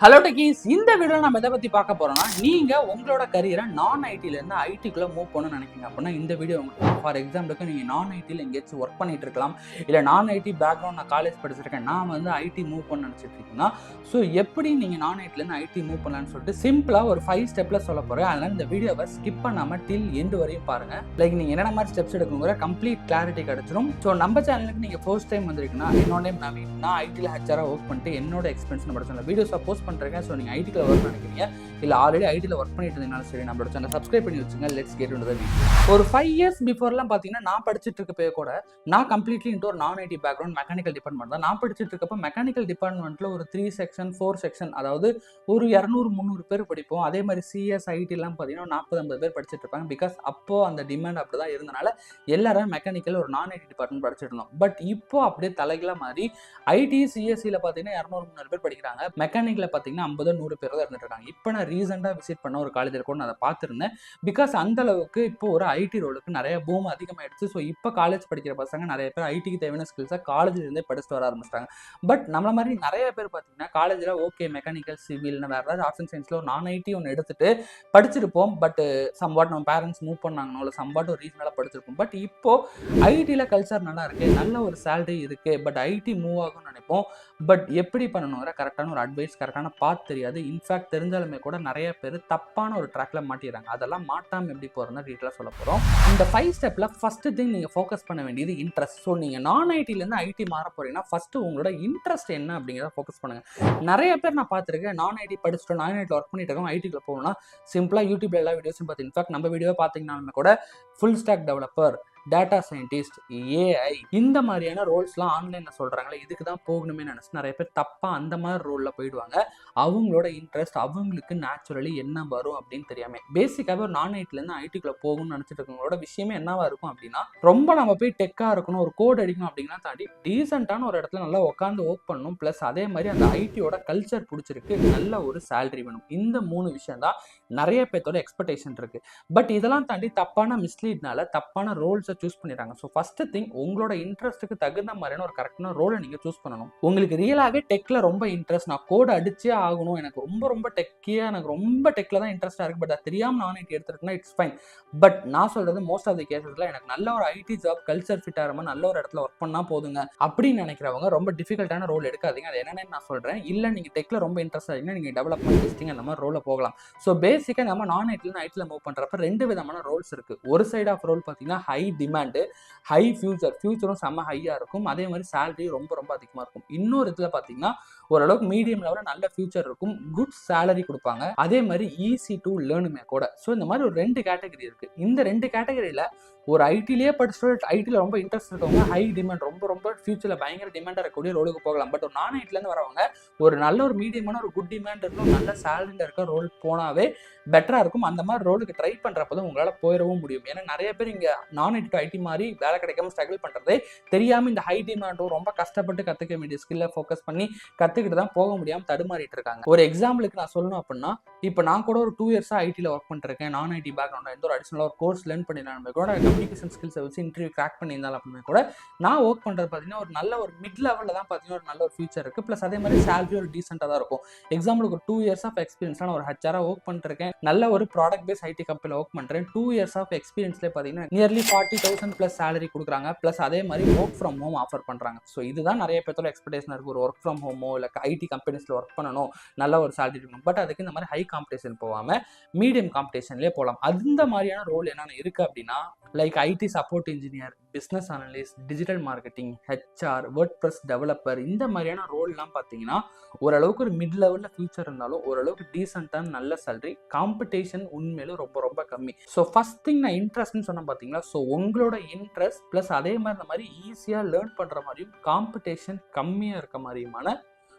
Hello techies, இந்த video நம்ம எதை பற்றி பார்க்க போகிறோம்னா, நீங்கள் உங்களோட கரியரை நான் ஐடியிலேருந்து ஐடிக்குள்ளே மூவ் பண்ணணும்னு நினைக்கிங்க அப்படின்னா இந்த வீடியோ உங்களுக்கு. ஃபார் எக்ஸாம்பிளுக்கு நீங்கள் நான் ஐடியில் எங்கேயாச்சும் ஒர்க் பண்ணிட்டு இருக்கலாம், இல்லை நான் ஐடி பேக்ரவுண்ட் நான் காலேஜ் படிச்சிருக்கேன், நான் வந்து ஐடி மூவ் பண்ண நினச்சிட்டு இருக்கீங்கன்னா, ஸோ எப்படி நீங்கள் நான் ஐடிலேருந்து ஐடி மூவ் பண்ணலான்னு சொல்லிட்டு சிம்பிளாக ஒரு 5 ஸ்டெப்பில் சொல்ல போகிறேன். அதனால் இந்த வீடியோவை ஸ்கிப் பண்ணாமல் டில் எண்டு வரையும் பாருங்கள். லைக் நீங்கள் என்னென்ன மாதிரி ஸ்டெப்ஸ் எடுக்கணுங்கிற கம்ப்ளீட் கிளாரிட்டி கிடச்சிரும். ஸோ நம்ம சேனலுக்கு நீங்கள் ஃபர்ஸ்ட் டைம் வந்திருக்குன்னா, என்னோட நேம் நவீன், நான் ஐடியில் ஹெச்ஆராக ஒர்க் பண்ணிட்டு என்னோட எக்ஸ்பீரியன்ஸ் நம்ம சேனல் வீடியோ சப்போஸ் பண்ணுறேன். ஸோ நீங்கள் ஐடியில் ஒர்க் நினைக்கிறீங்க, இல்லை ஆல்ரெடி ஐடியில் ஒர்க் பண்ணிட்டு இருந்தீங்கனாலும் சரி, நம்மளோட சேனல் சப்ஸ்கிரைப் பண்ணி வச்சுங்க. Let's get into the video. ஒரு 5 இயர்ஸ் பிஃபோர்லாம் பார்த்தீங்கன்னா, நான் படிச்சுட்டு இருக்கப்போ கூட நான் கம்ப்ளீட்லி இன்டு ஒரு நான் ஐடி பேக்ரவுண்ட் மெக்கானிக்கல் டிபார்ட்மெண்ட் தான். நான் படிச்சுட்டு இருக்கப்போ மெக்கானிக்கல் டிபார்ட்மெண்ட்டில் ஒரு 3 செக்ஷன் 4 செக்ஷன், அதாவது ஒரு 200-300 பேர் படிப்போம். அதே மாதிரி சிஎஸ் ஐடிலாம் பார்த்தீங்கன்னா 40-50 பேர் படிச்சுட்டு இருப்பாங்க. பிகாஸ் அப்போ அந்த டிமாண்ட் அப்படி தான் இருந்தனால எல்லாரும் மெக்கானிக்கல் ஒரு நான் ஐடி டிபார்ட்மெண்ட் படிச்சுட்டு இருந்தோம். பட் இப்போ அப்படியே தலைகளாக மாதிரி ஐடி சிஎஸ்சியில் பார்த்தீங்கன்னா 200-300 பேர் படிக்கிறாங்க, மெக்கானிக்கில் பார்த்தீங்கன்னா 50-100 பேர் தான் இருந்துட்டு இருக்காங்க. இப்போ நான் ரீசெண்டாக விசிட் பண்ண ஒரு காலேஜில் கூட நான் அதை பார்த்துருந்தேன். பிகாஸ் அந்த அளவுக்கு இப்போ ஒரு ஐடி ரோலுக்கு நிறைய பூம் அதிகமாகிடுச்சு. ஸோ இப்போ காலேஜ் படிக்கிற பசங்க நிறைய பேர் ஐடிக்கு தேவையான ஸ்கில்ஸை காலேஜ்லேருந்தே படிச்சுட்டு வர ஆரம்பிச்சிட்டாங்க. பட் நம்மள மாதிரி நிறைய பேர் பார்த்தீங்கன்னா காலேஜில் ஓகே மெக்கானிக்கல் சிவில்னு வேறு ஏதாவது ஆர்ட்ஸ் அண்ட் சயின்ஸில் ஒரு நான் ஐடி ஒன்று எடுத்துட்டு படிச்சிருப்போம். பட் சம்வாட் நம்ம பேரண்ட்ஸ் மூவ் பண்ணாங்கனோ இல்லை சம்வாட் ஒரு ரீசனாக படிச்சிருப்போம். பட் இப்போ ஐடியில் கல்ச்சர் நல்லா இருக்கு, நல்ல ஒரு சேலரி இருக்கு, பட் ஐடி மூவ் ஆகும்னு நினைப்போம். பட் எப்படி பண்ணணுங்கிற கரெக்டான ஒரு அட்வைஸ், கரெக்டான பாத் தெரியாது. இன்ஃபேக்ட் தெரிஞ்சாலுமே கூட நிறைய பேர் தப்பான ஒரு ட்ராக்ல மாட்டிடுறாங்க. அதெல்லாம் மாட்டாமல் எப்படி போகிறதா டீட்டெயிலாக சொல்ல போகிறோம். இந்த 5 ஸ்டெப்பில் ஃபர்ஸ்ட் திங் நீங்கள் ஃபோக்கஸ் பண்ண வேண்டியது இன்ட்ரெஸ்ட். ஸோ நீங்கள் நான் ஐடிலேருந்து ஐடி மாற போறீங்கன்னா ஃபர்ஸ்ட் உங்களோட இன்ட்ரெஸ்ட் என்ன அப்படிங்கிறத ஃபோக்கஸ் பண்ணுங்க. நிறைய பேர் நான் பார்த்துருக்கேன், நான் ஐடி படிச்சுட்டு நான் ஐடியில் ஒர்க் பண்ணிட்டு இருக்கோம், ஐடிக்குள்ள போகணும்னா சிம்பிளாக யூடியூப்ல எல்லா வீடியோஸும் பார்த்து, இன்ஃபேக்ட் நம்ம வீடியோ பார்த்தீங்கன்னாலுமே கூட full stock developer, data scientist, AI இந்த மாதிரியான ரோல்ஸ்லாம் ஆன்லைனில் சொல்கிறாங்களே, இதுக்கு தான் போகணுமே நினச்சி நிறைய பேர் தப்பாக அந்த மாதிரி ரோலில் போயிடுவாங்க. அவங்களோட இன்ட்ரெஸ்ட் அவங்களுக்கு நேச்சுரலி என்ன வரும் அப்படின்னு தெரியாமல் பேசிக்காகவே ஒரு நான் ஐடிலேருந்து ஐடிக்குள்ளே போகணும்னு நினச்சிட்டு இருக்கவங்களோட விஷயமே என்னவா இருக்கும் அப்படின்னா, ரொம்ப நம்ம போய் டெக்காக இருக்கணும், ஒரு கோட் அடிக்கணும் அப்படின்னா தாண்டி டீசெண்டான ஒரு இடத்துல நல்லா உட்காந்து ஒர்க் பண்ணணும். ப்ளஸ் அதே மாதிரி அந்த ஐடியோட கல்ச்சர் பிடிச்சிருக்கு, நல்ல ஒரு சேலரி வேணும். இந்த 3 விஷயம் தான் நிறைய பேர்த்தோட எக்ஸ்பெக்டேஷன் இருக்கு. பட் இதெல்லாம் தாண்டி தப்பான மிஸ்லீட்னால தப்பான ரோல்ஸை சூஸ் பண்ணிடுறாங்க. ஸோ ஃபர்ஸ்ட் திங் உங்களோட இன்ட்ரெஸ்ட்டுக்கு தகுந்த மாதிரியான ஒரு கரெக்டான ரோலை நீங்கள் சூஸ் பண்ணணும். உங்களுக்கு ரியலாகவே டெக்கில் ரொம்ப இன்ட்ரெஸ்ட், நான் கோட் அடிச்சே ஆகணும், எனக்கு ரொம்ப டெக்கியாக, எனக்கு ரொம்ப டெக்கில் தான் இன்ட்ரெஸ்ட்டாக இருக்குது, பட் அது தெரியாமல் நான் ஐடி எடுத்துருக்குன்னா இட்ஸ் ஃபைன். பட் நான் சொல்கிறது மோஸ்ட் ஆஃப் தி கேசஸில் எனக்கு நல்ல ஒரு ஐடி ஜாப் கல்ச்சர் ஃபிட் ஆகிற மாதிரி நல்ல ஒரு இடத்துல ஒர்க் பண்ணால் போதுங்க அப்படின்னு நினைக்கிறவங்க ரொம்ப டிஃபிகல்ட்டான ரோல் எடுக்காதீங்க. அது என்னென்னு நான் சொல்கிறேன். இல்லை நீங்கள் டெக்கில் ரொம்ப இன்ட்ரெஸ்ட் ஆகிங்கன்னா நீங்கள் டெவலப்மெண்ட் டெஸ்டிங் அந்த மாதிரி ரோலில் போகலாம். ஸோ பேசிக்காக நம்ம நான் ஐடியில் மூவ் பண்ணுறப்ப 2 விதமான ரோல்ஸ் இருக்குது. ஒரு சைட் ஆஃப் ரோல் பார்த்தீங்கன்னா ஹை டிமாண்டு, ஹை ஃபியூச்சரும் செம்ம ஹையாக இருக்கும், அதே மாதிரி சேலரி ரொம்ப அதிகமாக இருக்கும். இன்னொரு இதில் பார்த்தீங்கன்னா ஓரளவுக்கு மீடியம் லெவலில் நல்ல ஃபியூச்சர் இருக்கும், குட் சேலரி கொடுப்பாங்க, அதே மாதிரி ஈஸி டு லேர்னுமே கூட. ஸோ இந்த மாதிரி ஒரு 2 கேட்டகரி இருக்குது. இந்த 2 கேட்டகரியில் ஒரு ஐடிலேயே படிச்சுட்டு ஐடியில் ரொம்ப இன்ட்ரெஸ்ட் இருக்கவங்க ஹை டிமாண்ட் ரொம்ப ஃபியூச்சரில் பயங்கர டிமாண்டாக இருக்கக்கூடிய ரோலுக்கு போகலாம். பட் ஒரு நான் ஐடிலேருந்து வரவங்க ஒரு நல்ல ஒரு மீடியமான ஒரு குட் டிமாண்ட் இருக்கும், நல்ல சேலரியில் இருக்க ரோல் போனாவே பெட்டராக இருக்கும். அந்த மாதிரி ரோலுக்கு ட்ரை பண்ணுறப்ப தான் உங்களால் போயிடவும் முடியும். ஏன்னா நிறைய பேர் இங்கே நான் ஐடி டு ஐடி மாதிரி வேலை கிடைக்காம ஸ்ட்ரகிள் பண்ணுறதே தெரியாமல் இந்த ஹை டிமாண்டும் ரொம்ப கஷ்டப்பட்டு கற்றுக்க வேண்டிய ஸ்கில்லை ஃபோக்கஸ் பண்ணி கற்றுக்கிட்டு தான் போக முடியாமல் தடுமாறிட்டு இருக்காங்க. ஒரு எக்ஸாம்பிளுக்கு நான் சொல்லணும் அப்படின்னா, இப்போ நான் கூட ஒரு 2 இயர்ஸாக ஐடியில் ஒர்க் பண்ணிருக்கேன், நான் ஐடி பேக்ரவுண்ட் எந்த ஒரு அடிஷனலாக ஒரு கோர்ஸ் லேர்ன் பண்ணிருந்தாலுமே கூட, கம்யூனிகேஷன் ஸ்கில்ஸை வச்சு இன்டர்வியூ கிராக் பண்ணியிருந்தாலும் அப்படின்னா கூட, நான் ஒர்க் பண்ணுறது பார்த்தீங்கன்னா ஒரு நல்ல ஒரு மிட் லெவலில் தான் பார்த்தீங்கன்னா ஒரு நல்ல ஒரு ஃபியூச்சர் இருக்குது. ப்ளஸ் அதே மாதிரி சேலரி ஒரு டீசெண்டாக தான் இருக்கும். எக்ஸாம்பிளுக்கு ஒரு 2 இயர்ஸ் ஆஃப் எக்ஸ்பீரியன்ஸான ஒரு ஹெச்ஆராக ஒர்க் பண்ணிருக்கேன், நல்ல ஒரு ப்ராடக்ட் பேஸ் ஐடி கம்பெனியில் ஒர்க் பண்ணுறேன். 2 இயர்ஸ் ஆஃப் எக்ஸ்பீரியன்ஸ்லேயே பார்த்தீங்கன்னா நியர்லி 40,000 ப்ளஸ் சேலரி கொடுக்குறாங்க. ப்ளஸ் அதே மாதிரி ஒர்க் ஃப்ரம் ஹோம் ஆஃபர் பண்ணுறாங்க. ஸோ இதுதான் நிறைய பேர்த்தோட எக்ஸ்பெக்டேஷன் இருக்குது. ஒரு ஒர்க் ஃப்ரம் ஹோமோ இல்லை ஐடி கம்பெனிஸில் ஒர்க் பண்ணணும், நல்ல ஒரு சேலரி இருக்கணும். பட் அதுக்கு இந்த மாதிரி ஹை காம்படிஷன் போகாமல் மீடியம் காம்படிஷன்லேயே போகலாம். அந்த மாதிரியான ரோல் என்னென்ன இருக்குது அப்படின்னா, like ID support engineer, business analyst, digital marketing, HR, WordPress developer, இந்த மாதிரியான ரோல்லாம் பார்த்தீங்கன்னா ஓரளவுக்கு ஒரு மிட் லெவலில் ஃபியூச்சர் இருந்தாலும் ஓரளவுக்கு டீசெண்டான நல்ல சேலரி, காம்படிஷன் உண்மையிலும் ரொம்ப கம்மி. ஸோ ஃபர்ஸ்ட் திங் நான் இன்ட்ரெஸ்ட்னு சொன்னேன் பார்த்தீங்களா. ஸோ உங்களோட இன்ட்ரெஸ்ட் ப்ளஸ் அதே மாதிரி இந்த மாதிரி ஈஸியாக லேர்ன் பண்ணுற மாதிரியும் காம்படிஷன் கம்மியாக இருக்க மாதிரியுமான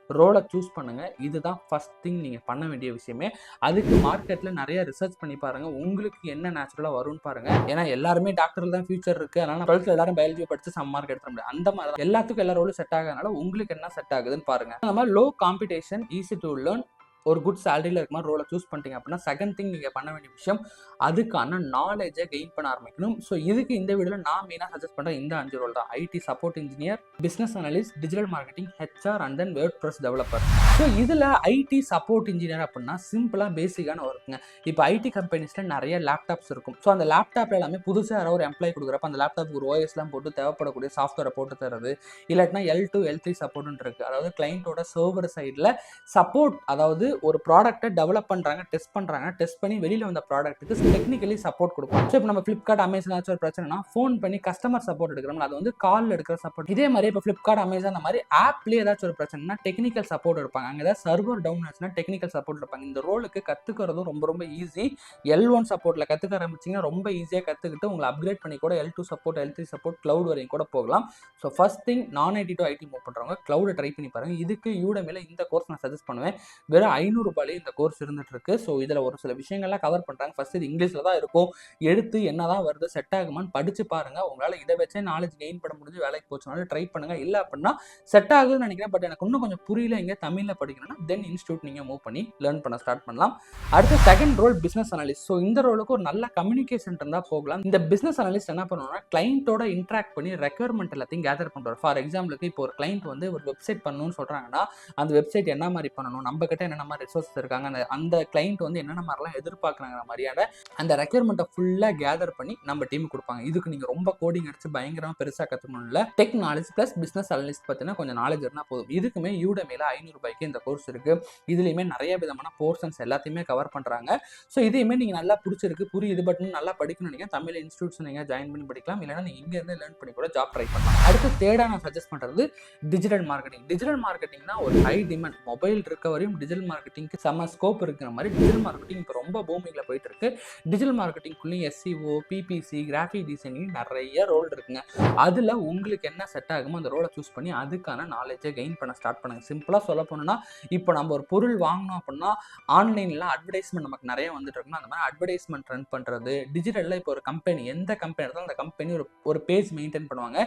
ரோலை சூஸ் பண்ணுங்க. இதுதான் ஃபர்ஸ்ட் திங் நீங்கள் பண்ண வேண்டிய விஷயமே. அதுக்கு மார்க்கெட்டில் நிறைய ரிசர்ச் பண்ணி பாருங்க, உங்களுக்கு என்ன நேச்சுரலாக வரும்னு பாருங்க. ஏன்னா எல்லாருமே டாக்டர் தான் ஃபியூச்சர் இருக்குது, அதனால 12th எல்லாரும் பயாலஜி படித்து சம் மார்க் எடுத்துட முடியாது. அந்த மாதிரி எல்லாத்துக்கும் எல்லா ரோலும் செட் ஆகாதனால உங்களுக்கு என்ன செட் ஆகுதுன்னு பாருங்க. அந்த மாதிரி low competition, easy to learn, ஒரு குட் சேலரியில் இருக்க மாதிரி ரோலை சூஸ் பண்ணிட்டீங்க அப்படின்னா செகண்ட் திங் நீங்கள் பண்ண வேண்டிய விஷயம் அதுக்கான நாலேஜை கெயின் பண்ண ஆரம்பிக்கணும். ஸோ இதுக்கு இந்த வீடியோவில் நான் மெயினாக சஜஸ்ட் பண்ணுற இந்த 5 ரோல் தான்: ID support engineer, business analyst, digital marketing, HR and then WordPress developer. So இதில் ஐடி சப்போர்ட் இன்ஜினியர் அப்படின்னா சிம்பிளாக பேசிக்கான ஒர்க்குங்க. இப்போ ஐடி கம்பெனிஸில் நிறைய லேப்டாப்ஸ் இருக்கும். ஸோ அந்த லேப்டாப்ல எல்லாமே புதுசாக யாரோ ஒரு எம்ப்ளாய் கொடுக்குறப்ப அந்த லேப்டாப்புக்கு ஒரு ஓஎஸ்லாம் போட்டு தேவைப்படக்கூடிய சாஃப்ட்வேரை போட்டு தரது, இல்லாட்டினா L2 L3 சப்போர்ட்னு இருக்குது. அதாவது கிளைண்ட்டோட சர்வர் சைடில் சப்போர்ட், அதாவது ஒரு ப்ராடக்ட்டை டெவலப் பண்ணுறாங்க, டெஸ்ட் பண்ணி வெளியில் வந்த ப்ராடக்ட்டுக்கு டெக்னிக்கலி சப்போர்ட் கொடுக்கும். ஸோ இப்போ நம்ம ஃப்ளிப்கார்ட், அமேசான் ஏதாச்சும் ஒரு பிரச்சனைனா ஃபோன் பண்ணி கஸ்டமர் சப்போர்ட் எடுக்கிறோம்ல, அது வந்து காலில் எடுக்கிற சப்போர்ட். இதே மாதிரி இப்போ ஃப்ளிப்கார்ட், அமேசான் அந்த மாதிரி ஆப்லேயே ஏதாச்சும் ஒரு பிரச்சனைனா டெக்னிக்கல் சப்போர்ட் இருப்பாங்க. அங்கே ஏதாவது சர்வர் டவுன் ஆச்சுன்னா டெக்னிக்கல் சப்போர்ட் இருப்பாங்க. இந்த ரோலுக்கு கற்றுக்கிறதும் ரொம்ப ரொம்ப ஈஸி. L1 சப்போர்ட்டில் கற்றுக்க ஆரம்பிச்சிங்கன்னா ரொம்ப ஈஸியாக கற்றுக்கிட்டு உங்களை அப்கிரேட் பண்ணி கூட L2 support, L3 support, cloud வரையும் கூட போகலாம். ஸோ ஃபர்ஸ்ட் திங், நான் ஐடி டு ஐடி மூவ் பண்ணுறவங்க கிளவுடை ட்ரை பண்ணி பாருங்கள். இதுக்கு யூடமில இந்த கோர்ஸ் நான் சஜஸ்ட் பண்ணுவேன். வெறும் 500 ரூபாயிலே இந்த கோர்ஸ் இருந்துட்டு இருக்கு. ஸோ இதில் ஒரு சில விஷயங்கள்லாம் கவர் பண்ணுறாங்க. ஃபர்ஸ்ட் இது இங்கிலீஷில் தான் இருக்கும். எடுத்து என்னதான் வருது, செட் ஆகுமான்னு படிச்சு பாருங்க. உங்களால் இதை வச்சே நாலேஜ் கெயின் பண்ண முடிஞ்சு வேலைக்கு போச்சுனாலும் ட்ரை பண்ணுங்க. இல்லை அப்படின்னா செட் ஆகுதுன்னு நினைக்கிறேன், பட் எனக்கு இன்னும் கொஞ்சம் புரியல, இங்கே தமிழில் படிக்கணும்னா தென் இன்ஸ்டியூட் நீங்கள் மூவ் பண்ணி லேர்ன் பண்ண ஸ்டார்ட் பண்ணலாம். அடுத்து second role business analyst. So இந்த ரோலுக்கு ஒரு நல்ல கம்யூனிகேஷன் இருந்தால் போகலாம். இந்த பிஸ்னஸ் அனலிஸ்ட் என்ன பண்ணுவாங்கன்னா கிளைண்ட்டோட இன்ட்ராக்ட் பண்ணி ரெக்யர்மெண்ட் எல்லாத்தையும் கேதர் பண்ணுவார். ஃபார் எக்ஸாம்பிளுக்கு இப்போ ஒரு கிளைண்ட் வந்து ஒரு வெப்சைட் பண்ணணும்னு சொல்கிறாங்கன்னா அந்த வெப்சைட் என்ன மாதிரி பண்ணணும், நம்ம கிட்ட என்னென்ன மாதிரி ரிசோர்ஸஸ் இருக்காங்க, அந்த கிளைண்ட் வந்து என்னென்ன மாதிரிலாம் எதிர்பார்க்குறாங்க மாதிரியான அந்த ரெக்யர்மெண்ட்டை ஃபுல்லாக கேதர் பண்ணி நம்ம டீம் கொடுப்பாங்க. இதுக்கு நீங்கள் ரொம்ப கோடிங் அடிச்சு பயங்கரமாக பெருசாக கற்றுக்கணும் இல்லை. Tech knowledge plus business analyst பார்த்தீங்கன்னா கொஞ்சம் நாலேஜ் இருந்தால் போதும். இதுக்குமே யூடமில 500 ரூபாய்க்கு இந்த கோர்ஸ் இருக்குது. இதுலேயுமே நிறைய விதமான போர்ஷன்ஸ் எல்லாத்தையுமே கவர் பண்ணுறாங்க. ஸோ இதையுமே நீங்கள் நல்லா பிடிச்சிருக்கு, புரியுது, பட் நல்லா படிக்கணும் நீங்கள் தமிழ் இன்ஸ்டியூட்ஸ் நீங்கள் ஜாயின் பண்ணி படிக்கலாம். இல்லைனா நீங்கள் இங்கேருந்து லேர்ன் பண்ணி கூட ஜாப் ட்ரை பண்ணலாம். அடுத்து தேர்டாக நான் சஜஸ்ட் பண்ணுறது டிஜிட்டல் மார்க்கெட்டிங். டிஜிட்டல் மார்க்கெட்டிங்னா ஒரு ஹை டிமாண்ட். மொபைல் இருக்க வரையும் டிஜிட்டல் மார்க்கெட்டிங்க்கு செம்ம ஸ்கோப் இருக்கிற மாதிரி டிஜிட்டல் மார்க்கெட்டிங் இப்போ ரொம்ப பூமிங்கில் போயிட்டு இருக்கு. டிஜிட்டல் மார்க்கெட்டிங்குள்ளேயும் SEO, PPC, கிராஃபிக் டிசைனிங் நிறைய ரோல் இருக்குங்க. அதில் உங்களுக்கு என்ன செட் ஆகுமோ அந்த ரோலை சூஸ் பண்ணி அதுக்கான நாலேஜை கெயின் பண்ண ஸ்டார்ட் பண்ணுங்க. சிம்பிளாக சொல்ல போனோம்னா இப்போ நம்ம ஒரு பொருள் வாங்கணும் அப்படின்னா ஆன்லைனில் அட்வர்டைஸ்மெண்ட் நமக்கு நிறைய வந்துட்டு இருக்குன்னா அந்த மாதிரி அட்வர்டைஸ்மெண்ட் ரன் பண்ணுறது. டிஜிட்டலில் இப்போ ஒரு கம்பெனி, எந்த கம்பெனி இருந்தாலும் அந்த கம்பெனி ஒரு பேஜ் மெயின்டைன் பண்ணுவாங்க.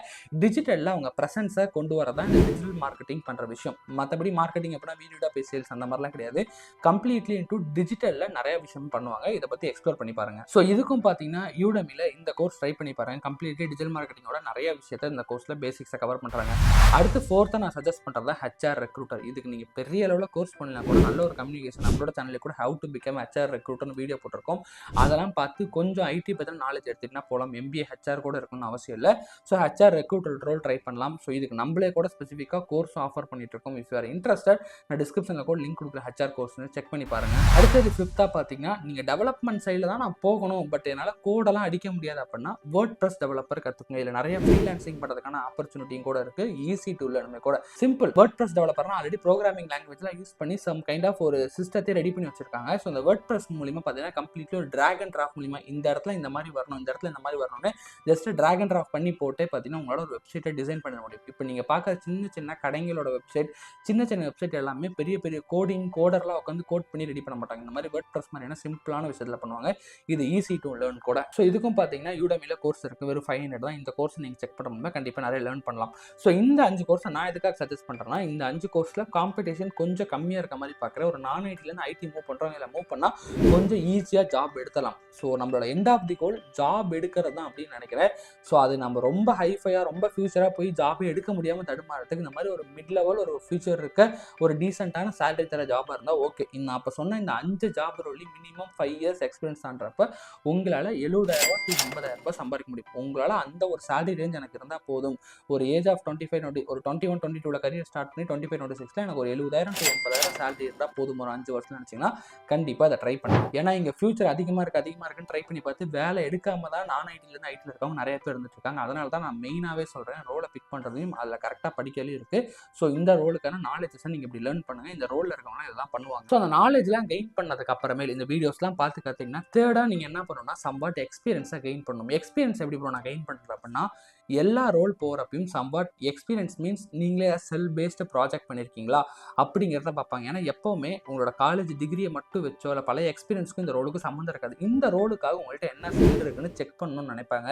டிஜிட்டலில் அவங்க ப்ரெசன்ஸை கொண்டு வரதான் இந்த டிஜிட்டல் மார்க்கெட்டிங் பண்ணுற விஷயம். மற்றபடி மார்க்கெட்டிங் அப்படின்னா வீடியோட பேஜ் சேல்ஸ் அந்த மாதிரிலாம் கிடையாது. கம்ப்ளீட்லி இன்டூ டிஜிட்டலில் நிறைய விஷயம் பண்ணுவாங்க. இதை பற்றி எக்ஸ்ப்ளோர் பண்ணி பாருங்க. ஸோ இதுக்கும் பார்த்தீங்கன்னா யூடமில இந்த கோர்ஸ் ட்ரை பண்ணி பாருங்க. கம்ப்ளீட்லி டிஜிட்டல் மார்க்கெட்டிங்கோட நிறைய விஷயத்தை இந்த கோர்ஸில் பேசிக்ஸை கவர் பண்ணுறாங்க. அடுத்து ஃபோர்த்தாக நான் சஜஸ்ட் பண்ணுறது HR ரெக்ரூட்டர். இதுக்கு நீங்கள் பெரிய அளவில் கோர்ஸ் பண்ணலாம் கூட நல்ல ஒரு கம்யூனிகேஷன். நம்மளோட சேனலில் கூட ஹவு டு பிகம் HR ரெக்ரூட்டர்னு வீடியோ போட்டிருக்கோம். அதெல்லாம் பார்த்து கொஞ்சம் ஐடி பற்றின நாலேஜ் எடுத்துகிட்டா போகலாம். MBA HR கூட இருக்கணும்னு அவசியம் இல்லை. So HR recruiter role try பண்ணலாம். ஸோ இதுக்கு நம்மளே கூட ஸ்பெசிஃபிக்காக கோர்ஸ் ஆஃபர் பண்ணிட்டு இருக்கோம். இஃப் யூ ஆர் இன்ட்ரெஸ்டட், நான் டிஸ்கிரிப்ஷனில் கூட லிங்க் கொடுக்குற HR கோர்ஸ்னு செக் பண்ணி பாருங்க. அடுத்தது ஃபிஃப்த்தாக பார்த்தீங்கன்னா நீங்கள் டெவலப்மெண்ட் சைடில் தான் நான் போகணும், பட் என்னால் கோடெல்லாம் அடிக்க முடியாது அப்படின்னா வேர்ட்பிரஸ் டெவலப்பர் கற்றுக்குங்க. இல்லை நிறைய ஃப்ரீலான்சிங் பண்ணுறதுக்கான ஆப்பர்ச்சுனிட்டியும் கூட இருக்குது. ஈஸி டு லேர்ன் கூட. சிம்பிள் வேர்ட்பிரஸ் டெவலப்பர்னா ஆல்ரெடி ப்ரோக்ராமிங் லாங்குவேஜ்லாம் யூஸ் பண்ணி சம் கைண்ட் ஆஃப் ஒரு சிஸ்டத்தை ரெடி பண்ணி வச்சிருக்காங்க. ஸோ அந்த வேர்ட்பிரஸ் மூலிமா பார்த்தீங்கன்னா கம்ப்ளீட்லி ஒரு டிராக் அண்ட் டிராப் மூலிமா இந்த இடத்துல இந்த மாதிரி வரணும், இந்த இடத்துல இந்த மாதிரி வரணும்னு ஜஸ்ட் டிராக் அண்ட் டிராப் பண்ணி போட்டே பார்த்தீங்கன்னா உங்களோட ஒரு வெப்சைட்டை டிசைன் பண்ண முடியும். இப்போ நீங்கள் பார்க்குற சின்ன சின்ன கடைங்களோட வெப்சைட், சின்ன சின்ன வெப்சைட் எல்லாமே பெரிய பெரிய கோடர்லாம் உட்காந்து கோட் பண்ணி ரெடி பண்ண மாட்டாங்க. இந்த மாதிரி வேர்ட்பிரஸ் மாதிரியான சிம்பிளான விஷயத்தில் பண்ணுவாங்க. இது ஈஸி டு லேர்ன் கூட. ஸோ இதுக்கும் பார்த்தீங்கன்னா யூடமில கோர்ஸ் இருக்குது. வெறும் 500 தான். இந்த கோர்ஸ் நீங்கள் செக் பண்ணும்போது கண்டிப்பாக நிறைய லேர்ன் பண்ணலாம். ஸோ இந்த 5 கோர்ஸை நான் எதுக்காக சஜஸ்ட் பண்ணுறேன்னா, இந்த 5 கோர்ஸில் காம்படிஷன் கொஞ்சம் கம்மியாக இருக்க மாதிரி பார்க்குறேன். ஒரு நான் ஐடிலேருந்து ஐடி மூவ் பண்ணுறவங்க இல்லை மூவ் பண்ணால் கொஞ்சம் ஈஸியாக ஜாப் எடுத்தலாம். ஸோ நம்மளோட end of the goal job எடுக்கிறது தான் அப்படின்னு நினைக்கிறேன். ஸோ அது நம்ம ரொம்ப ஹைஃபையாக ரொம்ப ஃபியூச்சராக போய் ஜாபே எடுக்க முடியாமல் தடுமாறதுக்கு இந்த மாதிரி ஒரு மிட் லெவல் ஒரு ஃபியூச்சர் இருக்க ஒரு டீசெண்டான சேலரி தர ஜாபாக இருந்தால் ஓகே. நான் அப்போ சொன்ன இந்த 5 ஜாப் ரோலி மினிமம் 5 இயர்ஸ் எக்ஸ்பீரியன்ஸ் ஆன்றப்ப உங்களால் 70,000 to 80,000 சம்பாதிக்க முடியும். உங்களால் அந்த ஒரு சேலரி ரேஞ்ச் எனக்கு இருந்தால் போதும். ஒரு ஏஜ் ஆஃப் 25 ஒரு 21 22 கரியர் ஸ்டார்ட் பண்ணி 25 26 எனக்கு ஒரு 70,000 to 80,000 சேலரி இருந்தால் போதும் ஒரு 5 வருஷம் நினச்சிங்கன்னா கண்டிப்பாக அதை ட்ரை பண்ணுங்க. ஏன்னா இங்கே ஃபியூச்சர் அதிகமாக இருக்குன்னு ட்ரை பண்ணி பார்த்து வேலை எடுக்காம தான் நான் ஐடிலேருந்து ஐடியில் இருக்கவங்க நிறைய பேர் இருந்துட்டு இருக்காங்க. அதனால தான் நான் மெயினாகவே சொல்கிறேன், ரோலை பிக் பண்ணுறதையும் அதில் கரெக்டாக படிக்கலையும் இருக்குது. ஸோ இந்த ரோலுக்கான நாலேஜஸை நீங்கள் இப்படி லேர்ன் பண்ணுங்கள். இந்த ரோலில் இருக்கவங்க இதெல்லாம் பண்ணுவாங்க. ஸோ அந்த நாலேஜ்லாம் கெயின் பண்ணதுக்கு அப்புறமேல் இந்த வீடியோஸ்லாம் பார்த்து கற்றுக்கிங்கன்னா தேர்டாக நீங்கள் என்ன பண்ணணும்னா சம்வாட் எக்ஸ்பீரியன்ஸை கெயின் பண்ணணும். எக்ஸ்பீரியன்ஸ் எப்படி நான் கெயின் பண்ணுறேன் அப்படின்னா எல்லா ரோல் போகிறப்பையும் சம்வாட் எக்ஸ்பீரியன்ஸ் மீன்ஸ் நீங்களே செல் பேஸ்டு ப்ராஜெக்ட் பண்ணியிருக்கீங்களா அப்படிங்கிறத பார்ப்பாங்க. ஏன்னா எப்போவுமே உங்களோட காலேஜ் டிகிரியை மட்டும் வச்சோ இல்லை பழைய எக்ஸ்பீரியன்ஸ்க்கும் இந்த ரோலுக்கு சம்மந்தம் இருக்காது. இந்த ரோலுக்காக உங்கள்கிட்ட என்ன ஸ்கில் இருக்குன்னு செக் பண்ணணும்னு நினைப்பாங்க.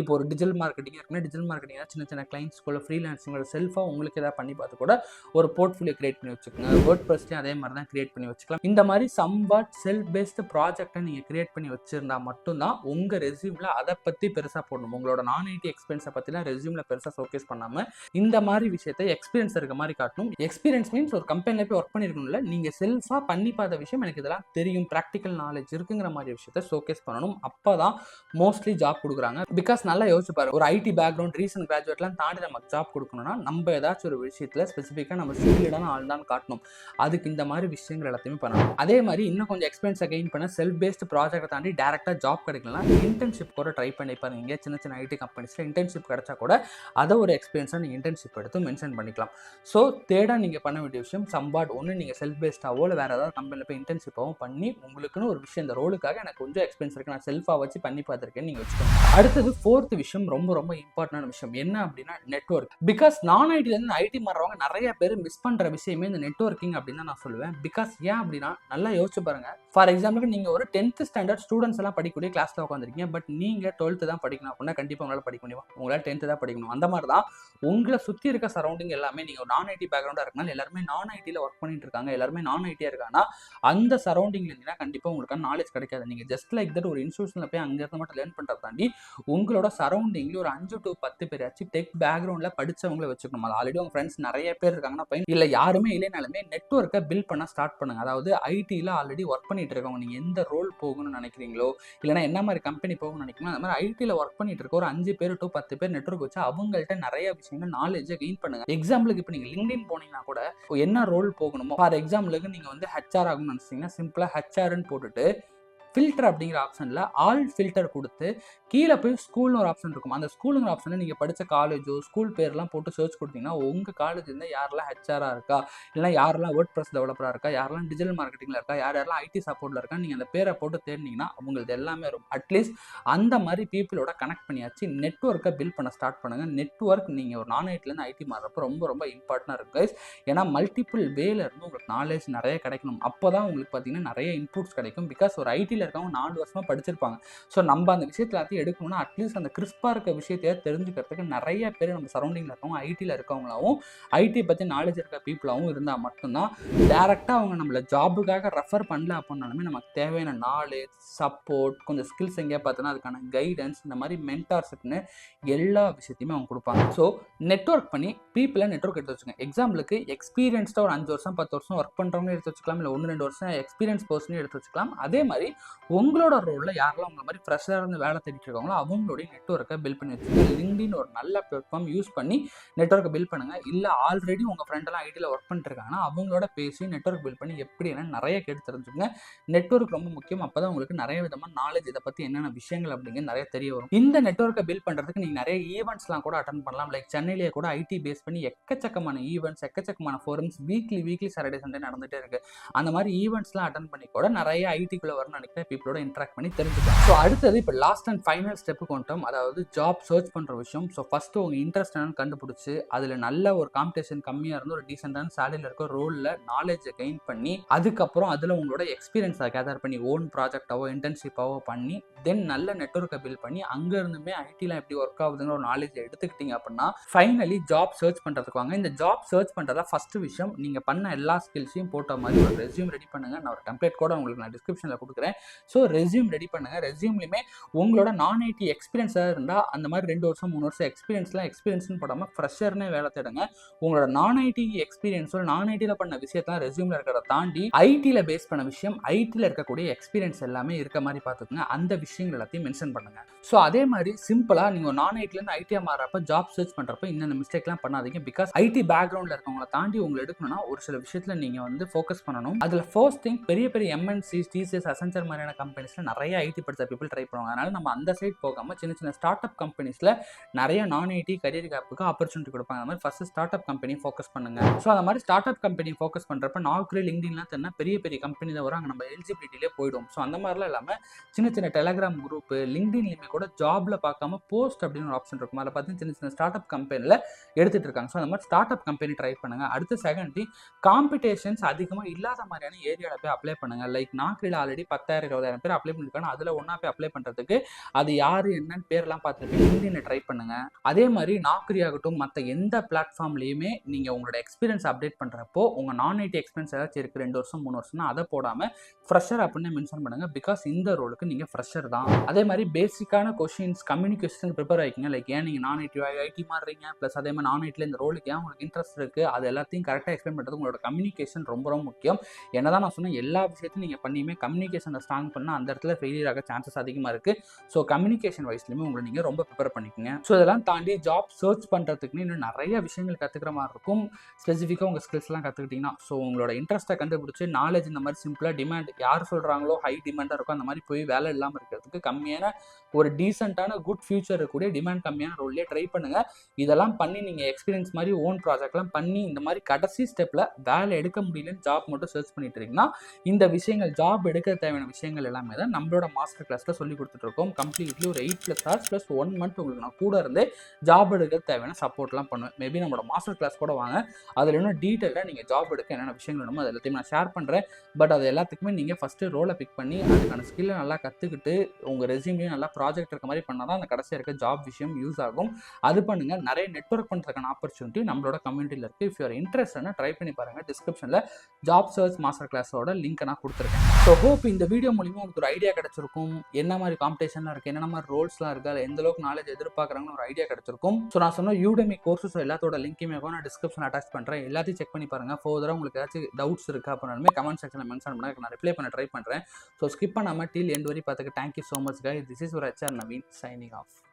இப்போ ஒரு டிஜிட்டல் மார்க்கெட்டிங் இருக்குன்னா டிஜிட்டல் மார்க்கெட்டிங் சின்ன சின்ன கிளைண்ட்ஸ்க்குள்ள ஃப்ரீலான்சிங்கோட செல்ஃபாக உங்களுக்கு ஏதாவது பண்ணி பார்த்து கூட ஒரு போர்ட்ஃபோலியோ கிரியேட் பண்ணி வச்சுக்கோங்க. வேர்ட் ப்ரெஸ்லையும் அதே மாதிரி தான் கிரியேட் பண்ணி வச்சுக்கலாம். இந்த மாதிரி சம்வாட் செல்ஃப் பேஸ்டு ப்ராஜெக்டை நீங்கள் கிரியேட் பண்ணி வச்சிருந்தா மட்டும்தான் உங்கள் ரெஸ்யூமில் அதை பற்றி பெருசாக போடணும். உங்களோட நான் ஐடி எக்ஸ்பீரியன்ஸை பற்றிலாம் ரெஸ்யூமில் பெருசாக ஷோகேஸ் பண்ணாமல் இந்த மாதிரி விஷயத்தை எக்ஸ்பீரியன்ஸ் இருக்க மாதிரி காட்டணும். எக்ஸ்பீரியன்ஸ் மீன்ஸ் ஒரு கம்பெனியில் போய் ஒர்க் பண்ணியிருக்கணும்ல, நீங்கள் செல்ஃபாக பண்ணி பார்த்த விஷயம் எனக்கு இதெல்லாம் தெரியும், ப்ராக்டிக்கல் நாலேஜ் இருக்குங்கிற மாதிரி விஷயத்தை ஷோகேஸ் பண்ணணும். அப்போ தான் மோஸ்ட்லி ஜாப் கொடுக்குறாங்க. பிகாஸ் நல்லா யோசிச்சு பாருங்க, ஒரு ஐடி பேக்ரவுண்ட் ரீசன்ட் கிராஜுவேட்லாம் தாண்டி நமக்கு ஜாப் கொடுக்கணும்னா நம்ம ஏதாச்சும் ஒரு விஷயத்தில் ஸ்பெசிஃபிக்காக நம்ம ஸ்கில்டான ஆள் தான் காட்டணும். அதுக்கு இந்த மாதிரி விஷயங்கள் எல்லாத்தையுமே பண்ணணும். அதே மாதிரி இன்னும் கொஞ்சம் எக்ஸ்பீரியன்ஸை கெயின் பண்ண செல்ஃப் பேஸ்ட் ப்ராஜெக்டை தாண்டி டேரெக்டாக ஜாப் கிடைக்கலாம். இன்டர்ன்ஷிப் கூட ட்ரை பண்ணி பாருங்க. சின்ன சின்ன ஐடி கம்பெனிஸில் இன்டர்ன்ஷிப் கிடைச்சா கூட அதை ஒரு எக்ஸ்பீரியன்ஸாக நீங்கள் இன்டர்ன்ஷிப் எடுத்து மென்ஷன் பண்ணிக்கலாம். ஸோ தேர்டாக நீங்கள் பண்ண வேண்டிய விஷயம் சம்பாட் ஒன்று நீங்கள் செல்ஃப் பேஸ்டாவோ இல்லை வேறு ஏதாவது கம்பெனியில் போய் இன்டர்ன்ஷிப்பாகவும் பண்ணி உங்களுக்குன்னு ஒரு விஷயம் இந்த ரோலுக்காக எனக்கு கொஞ்சம் எக்ஸ்பீரியன்ஸ் இருக்குது, நான் செல்ஃபாக வச்சு பண்ணி பார்த்துருக்கேன்னு நீங்கள் வச்சுக்கோங்க. அடுத்தது ஃபோர்த் விஷயம் ரொம்ப ரொம்ப இம்பார்ட்டன்டான விஷயம் என்ன அப்படின்னா நெட்வொர்க். பிகாஸ் நான் ஐடிலேருந்து ஐடி மாறுறவங்க நிறைய பேர் மிஸ் பண்ணுற விஷயமே இந்த நெட்வொர்க்கிங் அப்படின்னு தான் நான் சொல்லுவேன். பிகாஸ் ஏன் அப்படின்னா நல்லா யோசிச்சு பாருங்க. ஃபார் எக்ஸாம்பிளுக்கு நீங்கள் ஒரு 10th ஸ்டாண்டர்ட் ஸ்டூடெண்ட்ஸ் எல்லாம் படிக்கக்கூடிய கிளாஸில் உட்காந்துருக்கீங்க. பட் நீங்கள் 12th தான் படிக்கணும் அப்படின்னா கண்டிப்பாக உங்களால் படிக்க முடியும். உங்களால் 10th தான் படிக்கணும். அந்த மாதிரி தான் உங்களை சுற்றி இருக்க சரௌண்டிங் எல்லாமே நீங்கள் ஒரு நான் ஐடி பேக்ரவுண்டாக இருக்கனால எல்லாருமே நான் ஐடியில் ஒர்க் பண்ணிட்டு இருக்காங்க, எல்லாருமே நான் ஐடியாக இருக்காங்கன்னா அந்த சரௌண்டிங்ல இருந்தீங்கன்னா கண்டிப்பாக உங்களுக்கான நாலேஜ் கிடைக்காது. நீங்கள் ஜஸ்ட் லைக் தட் ஒரு இன்ஸ்டியூஷனில் போய் அங்கேருந்து மட்டும் லேர்ன் பண்ணுறத தாண்டி உங்களோட சரௌண்டிங்ல ஒரு 5 to 10 பேராச்சும் டெக் பேக்ரவுண்டில் படித்தவங்களை வச்சுக்கணும். அது ஆல்ரெடி உங்கள் ஃப்ரெண்ட்ஸ் நிறைய பேர் இருக்காங்கன்னா இல்லை யாருமே இல்லைனாலுமே நெட்வொர்க்கை பில்ட் பண்ண ஸ்டார்ட் பண்ணுங்க. அதாவது ஐடியில் ஆல்ரெடி ஒர்க் பண்ணிட்டு இருக்கவங்க, நீங்கள் எந்த ரோல் போகணும்னு நினைக்கிறீங்களோ இல்லைனா என்ன மாதிரி கம்பெனி போகணும்னு நினைக்கிறீங்களோ அந்த மாதிரி ஐடியில் ஒர்க் பண்ணிட்டு இருக்க ஒரு 5 பேர் to 10 பேர் நெட்வொர்க் வச்சு அவங்கள்ட்ட நிறைய விஷயங்கள் நாலேஜை கெயின் பண்ணுங்க. எக்ஸாம்பிளுக்கு இப்போ நீங்கள் லிங்க்டின் போனீங்கன்னா கூட என்ன ரோல் போகணுமோ, ஃபார் எக்ஸாம்பிளுக்கு நீங்கள் வந்து ஹெச்ஆர் ஆகணும்னு நினைச்சீங்கன்னா சிம்பிளாக ஹெச்ஆர்ன்னு போட்டுட்டு ஃபில்டர் அப்படிங்கிற ஆப்ஷனில் ஆல் ஃபில்டர் கொடுத்து கீழே போய் ஸ்கூல்னு ஒரு ஆப்ஷன் இருக்கும். அந்த ஸ்கூலுங்கிற ஆப்ஷனில் நீங்கள் படித்த காலேஜோ ஸ்கூல் பேர்லாம் போட்டு சர்ச் கொடுத்தீங்கன்னா உங்கள் காலேஜ் இருந்தால் யாரெல்லாம் ஹெச்ஆராக இருக்கா, இல்லைனா யாரெல்லாம் வேர்ட் ப்ரெஸ் டெவலப்பராக இருக்கா, யாரெல்லாம் டிஜிட்டல் மார்க்கெட்டிங்கில் இருக்கா, யாரெல்லாம் ஐடி சப்போர்ட்டில் இருக்கா, நீங்கள் அந்த பேரை போட்டு தேடினீங்கன்னா அவங்களுக்கு எல்லாமே வரும். அட்லீஸ்ட் அந்த மாதிரி பீப்புளோட கனெக்ட் பண்ணியாச்சு நெட்வொர்க்கை பில்ட் பண்ண ஸ்டார்ட் பண்ணுங்கள். நெட்வொர்க் நீங்கள் ஒரு நான் ஐடிலேருந்து ஐடி மாறுறப்போ ரொம்ப ரொம்ப இம்பார்ட்டண்டாக இருக்குது. ஏன்னா மல்டிபிள் வேலேருந்து உங்களுக்கு நாலேஜ் நிறைய கிடைக்கணும். அப்போ தான் உங்களுக்கு பார்த்தீங்கன்னா நிறைய இன்புட்ஸ் கிடைக்கும். பிகாஸ் ஒரு ஐடி இருக்கவங்க 4 வருஷமா படிச்சிருப்பாங்க. ஸோ நம்ம அந்த விஷயத்துல எல்லாத்தையும் எடுக்கணும்னா அட்லீஸ்ட் அந்த கிறிஸ்பா இருக்க விஷயத்தையே தெரிஞ்சுக்கிறதுக்கு நிறைய பேர் நம்ம சரௌண்டிங்ல இருக்கவங்க ஐடியில் இருக்கவங்களாவும் ஐடி பற்றி நாலேஜ் இருக்க பீப்புளாகவும் இருந்தால் மட்டும்தான் டேரெக்டாக அவங்க நம்மளை ஜாபுக்காக ரெஃபர் பண்ணல அப்படின்னாலுமே நமக்கு தேவையான நாலேஜ் சப்போர்ட் கொஞ்சம் ஸ்கில்ஸ் எங்கேயா பார்த்தோன்னா அதுக்கான கைடன்ஸ் இந்த மாதிரி மென்டார்ஷிப்னு எல்லா விஷயத்தையுமே அவங்க கொடுப்பாங்க. ஸோ நெட்வொர்க் பண்ணி பீப்புளை நெட்வொர்க் எடுத்து வச்சுக்கோங்க. எக்ஸாம்பிளுக்கு எக்ஸ்பீரியன்ஸ்டாக ஒரு 5 வருஷம் 10 வருஷம் ஒர்க் பண்ணுறவங்க எடுத்து வச்சுக்கலாம், இல்லை 1-2 வருஷம் எக்ஸ்பீரியன்ஸ் பர்சனே எடுத்து வச்சுக்கலாம். அதே மாதிரி உங்களோட ரோலில் யாரெல்லாம் உங்களை மாதிரி ஃப்ரெஷ்ஷாக இருந்து வேலை தேடிட்டு இருக்காங்களோ அவங்களுடைய நெட்வொர்க்கை பில்ட் பண்ணி வச்சுக்கோங்க. லிங்க்டின் ஒரு நல்ல பிளாட்ஃபார்ம் யூஸ் பண்ணி நெட்வொர்க்கை பில்ட் பண்ணுங்க. இல்லை ஆல்ரெடி உங்கள் ஃப்ரெண்டெல்லாம் ஐடியில் ஒர்க் பண்ணிட்டு இருக்காங்கன்னா அவங்களோட பேசி நெட்வொர்க் பில்ட் பண்ணி எப்படி என்ன நிறைய கேட்டு தெரிஞ்சுக்கோங்க. நெட்வொர்க் ரொம்ப முக்கியம். அப்போ தான் உங்களுக்கு நிறைய விதமான நாலேஜ் இதை பற்றி என்னென்ன விஷயங்கள் அப்படிங்கிறது நிறைய தெரிய வரும். இந்த நெட்வொர்க்கை பில்ட் பண்ணுறதுக்கு நீங்கள் நிறைய ஈவெண்ட்ஸ்லாம் கூட அட்டன் பண்ணலாம். லைக் சென்னையிலேயே கூட ஐடி பேஸ் பண்ணி எக்கச்சக்கமான ஈவெண்ட்ஸ் எக்கச்சக்கமான ஃபோரம்ஸ் வீக்லி சாட்டர்டே சண்டே நடந்துகிட்டே இருக்குது. அந்த மாதிரி ஈவெண்ட்ஸ்லாம் அட்டன் பண்ணி கூட நிறைய ஐடிக்குள்ளே வரணும்னு நினைக்கிற பீப்புளோட இன்ட்ராக்ட் பண்ணி தெரிஞ்சுக்கலாம். ஸோ அடுத்தது இப்போ லாஸ்ட் அண்ட் ஃபைனல் ஸ்டெப்புக்கு வந்துட்டோம். அதாவது ஜாப் சர்ச் பண்ணுற விஷயம். ஸோ ஃபஸ்ட்டு உங்கள் இன்ட்ரெஸ்ட் என்னன்னு கண்டுபிடிச்சி அதில் நல்ல ஒரு காம்படிஷன் கம்மியாக இருந்து ஒரு டீசெண்டான சேலரியில் இருக்க ரோலில் நாலேஜை கெயின் பண்ணி அதுக்கப்புறம் அதில் உங்களோட எக்ஸ்பீரியன்ஸை கேதர் பண்ணி ஓன் ப்ராஜெக்டாவோ இன்டர்ன்ஷிப்பாவோ பண்ணி தென் நல்ல நெட்வொர்க்கை பில்ட் பண்ணி அங்கேருந்துமே ஐடிலாம் எப்படி ஒர்க் ஆகுதுங்கிற ஒரு நாலேஜை எடுத்துக்கிட்டீங்க அப்படின்னா ஃபைனலி ஜாப் சர்ச் பண்ணுறதுக்கு வாங்க. இந்த ஜாப் சர்ச் பண்ணுறதா ஃபஸ்ட்டு விஷயம் நீங்கள் பண்ண எல்லா ஸ்கில்ஸையும் போட்ட மாதிரி ஒரு ரெஸ்யூம் ரெடி பண்ணுங்கள். நான் ஒரு டெம்ப்ளேட் கூட உங்களுக்கு நான் டிஸ்கிரிப்ஷனில் கொடுக்குறேன். ஸோ ரெஸ்யூம் ரெடி பண்ணுங்கள். ரெஸ்யூம்லையுமே உங்களோட நான் ஐடி எக்ஸ்பீரியன்ஸாக இருந்தால் அந்த மாதிரி 2 வருஷம் 3 வருஷம் எக்ஸ்பீரியன்ஸ்னு போடாமல் ஃப்ரெஷர்னே வேலை தேடுங்க. உங்களோட நான் ஐடி எக்ஸ்பீரியன்ஸோ நான் ஐடியில் பண்ண விஷயத்தான் ரெஸ்யூமில் இருக்கிறத தாண்டி ஐடியில் பேஸ் பண்ண விஷயம் ஐடியில் இருக்கக்கூடிய எக்ஸ்பீரியன்ஸ் எல்லாமே இருக்க மாதிரி பார்த்துக்குங்க. அந்த விஷயங்கள் எல்லாத்தையும் மென்ஷன் பண்ணுங்கள். ஸோ அதே மாதிரி சிம்பிளாக நீங்கள் நான் ஐடிலேருந்து ஐடியாக மாறப்போ ஜாப் சர்ச் பண்ணுறப்ப இந்த மிஸ்டேக்லாம் பண்ணாதீங்க. பிகாஸ் ஐடி பேக்ரவுண்டில் இருக்கவங்களை தாண்டி உங்களை எடுக்கணும்னா ஒரு சில விஷயத்தில் நீங்கள் வந்து ஃபோக்கஸ் பண்ணணும். அதில் ஃபர்ஸ்ட் திங் பெரிய பெரிய எம்என்சிஸ் டிசிஎஸ் அசென்ச்சர் மாதிரி மாதிரியான கம்பெனிஸில் நிறைய ஐடி படித்த பீப்புள் ட்ரை பண்ணுவாங்க. அதனால் நம்ம அந்த சைட் போகாமல் சின்ன சின்ன ஸ்டார்ட் அப் கம்பெனிஸில் நிறைய நான் ஐடி கரியர் கேப்புக்கு ஆப்பர்ச்சுனிட்டி கொடுப்பாங்க. அந்த மாதிரி first start up company focus பண்ணுங்க. ஸோ அந்த மாதிரி ஸ்டார்ட் அப் கம்பெனி ஃபோக்கஸ் பண்ணுறப்ப நாக்ரி லிங்க்டின்லாம் தெரினா பெரிய பெரிய கம்பெனி தான் வரும். அங்கே நம்ம எலிஜிபிலிட்டிலே போயிடும். ஸோ அந்த மாதிரிலாம் இல்லாமல் சின்ன சின்ன டெலகிராம் குரூப் லிங்க்டின்லையுமே கூட ஜாப்ல பார்க்காம போஸ்ட் அப்படின்னு ஒரு ஆப்ஷன் இருக்கும். அதில் பார்த்தீங்கன்னா சின்ன சின்ன ஸ்டார்ட் அப் கம்பெனியில் எடுத்துட்டு இருக்காங்க. ஸோ அந்த மாதிரி ஸ்டார்ட் அப் கம்பெனி ட்ரை பண்ணுங்க. அடுத்து செகண்ட் திங், காம்படிஷன்ஸ் அதிகமாக இல்லாத மாதிரியான ஏரியாவில் போய் அப்ளை பண்ணுங்க. லைக் நாக்ரியில் ஆல்ரெடி 10,000-20,000 பேர் அப்ளை பண்ணிருக்காங்க. அதில் ஒன்றா போய் அப்ளை பண்ணுறதுக்கு அது யார் என்னன்னு பேர்லாம் பார்த்துட்டு லிங்க்டினை ட்ரை பண்ணுங்க. அதே மாதிரி நாக்ரி ஆகட்டும் மற்ற எந்த பிளாட்ஃபார்ம்லையுமே நீங்கள் உங்களோட எக்ஸ்பீரியன்ஸ் அப்டேட் பண்ணுறப்போ உங்கள் நான் ஐடி எக்ஸ்பீரியன்ஸ் ஏதாச்சும் இருக்குது 2 வருஷம் 3 வருஷம்னா அதை போடாமல் ஃப்ரெஷர் அப்படின்னு மென்ஷன் பண்ணுங்க. பிகாஸ் இந்த ரோலுக்கு நீங்கள் ஃப்ரெஷர் தான். அதே மாதிரி பேசிக்கான கொஷின்ஸ் கம்யூனிகேஷன் ப்ரிப்பேர் ஆகிக்கிங்க. லைக் ஏன் நீங்கள் நான் ஐடி மாறுறீங்க, ப்ளஸ் அதே மாதிரி நான் ஐடியில் இந்த ரோலுக்கு ஏன் உங்களுக்கு இன்ட்ரெஸ்ட் இருக்குது, அது எல்லாத்தையும் கரெக்டாக எக்ஸ்பிளைன் பண்ணுறது உங்களோட கம்யூனிகேஷன் ரொம்ப ரொம்ப முக்கியம். என்னதான் நான் சொன்னேன், எல்லா விஷயத்தையும் நீங்கள் பண்ணியுமே கம்யூனிகேஷனை ஸ்ட்ராங் பண்ணால் அந்த இடத்துல ஃபெயிலியர் ஆக சான்சஸ் அதிகமாக இருக்குது. ஸோ கம்யூனிகேஷன் வைஸ்லையுமே உங்களை நீங்கள் ரொம்ப ப்ரிப்பேர் பண்ணிக்கோங்க. ஸோ இதெல்லாம் தாண்டி ஜாப் சர்ச் பண்ணுறதுக்குன்னு இன்னும் நிறைய விஷயங்கள் கற்றுக்கிற மாதிரி இருக்கும். ஸ்பெசிஃபிக்காக உங்கள் ஸ்கில்ஸ்லாம் கற்றுக்கிட்டிங்கன்னா ஸோ உங்களோட இன்ட்ரெஸ்ட்டை கண்டுபிடிச்சி நாலேஜ் இந்த மாதிரி சிம்பிளாக டிமாண்ட் யார் சொல்கிறாங்களோ ஹை டிமாண்டாக இருக்கும் அந்த மாதிரி போய் வேலை இல்லாமல் இருக்கிறதுக்கு கம்மியான ஒரு டீசெண்டான குட் ஃபியூச்சர் இருக்கக்கூடிய டிமாண்ட் கம்மியான ரோல்லே ட்ரை பண்ணுங்கள். இதெல்லாம் பண்ணி நீங்கள் எக்ஸ்பீரியன்ஸ் மாதிரி ஓன் ப்ராஜெக்ட்லாம் பண்ணி இந்த மாதிரி கடைசி ஸ்டெப்பில் வேலை எடுக்க முடியலன்னு ஜாப் மட்டும் சர்ச் பண்ணிட்டு இருக்கீங்கன்னா இந்த விஷயங்கள் ஜாப் எடுக்க தேவையான விஷயங்கள் எல்லாமே தான் நம்மளோட மாஸ்டர் கிளாஸில் சொல்லி கொடுத்துட்ருக்கோம். கம்ப்ளீட்லி ஒரு 8+ hours ப்ளஸ் 1 month உங்களுக்கு நான் கூட இருந்தே ஜாப் எடுக்க தேவையான சப்போர்ட்லாம் பண்ணுவேன். மேபி நம்மளோட மாஸ்டர் கிளாஸ் கூட வாங்க, அதில் இன்னும் டீட்டெயிலாக நீங்கள் ஜாப் எடுக்க என்னென்ன விஷயங்கள் வேணுமோ அது எல்லாத்தையும் நான் ஷேர் பண்ணுறேன். பட் அது எல்லாத்துக்குமே நீங்கள் ஃபஸ்ட்டு ரோலை பிக் பண்ணி அதுக்கான ஸ்கில்லை நல்லா கற்றுக்கிட்டு உங்கள் ரெஸ்யூமையும் நல்லா ப்ராஜெக்ட் இருக்க மாதிரி பண்ணால் தான் அந்த கடைசியாக இருக்க ஜாப் விஷயம் யூஸ் ஆகும். அது பண்ணுங்கள். நிறைய நெட்வொர்க் பண்ணுறதுக்கான ஆப்பர்ச்சுனிட்டி நம்மளோட கம்யூனிட்டியில் இருக்குது. இஃப் யூஆர் இன்ட்ரெஸ்ட்னா ட்ரை பண்ணி பாருங்கள். டிஸ்கிரிப்ஷனில் ஜாப் சர்ச் மாஸ்டர் கிளாஸோட லிங்க் நான் கொடுத்துருக்கேன். ஸோ ஹோப் இந்த வீடியோ மூலிமா உங்களுக்கு ஒரு ஐடியா கிடச்சிருக்கும். என்ன மாதிரி காம்படிஷன்லாம் இருக்குது, என்னென்ன மாதிரி ரோல்ஸ்லாம் இருக்குது, அதில் எந்த அளவுக்கு நாலேஜ் எதிர்பார்க்குறாங்கன்னு ஒரு ஐடியா கிடச்சிருக்கும். ஸோ நான் சொன்ன யூடெமி கோர்ஸஸ் எல்லாத்தோட லிங்க்கையுமே நான் டிஸ்கிரிப்ஷன் அட்டாச் பண்ணுறேன். எல்லாத்தையும் செக் பண்ணி பாருங்கள். ஃபர்தராக உங்களுக்கு ஏதாச்சும் டவுட்ஸ் இருக்குது அப்படின்னாலுமே கமெண்ட் செக்ஷனில் மென்ஷன் பண்ண நான் ரிப்ளை பண்ண ட்ரை பண்ணுறேன். ஸோ ஸ்கிப் பண்ணாமல் டில் எண்ட் வரை பார்த்துக்க thank you so much guys. This is your HR Navin signing off.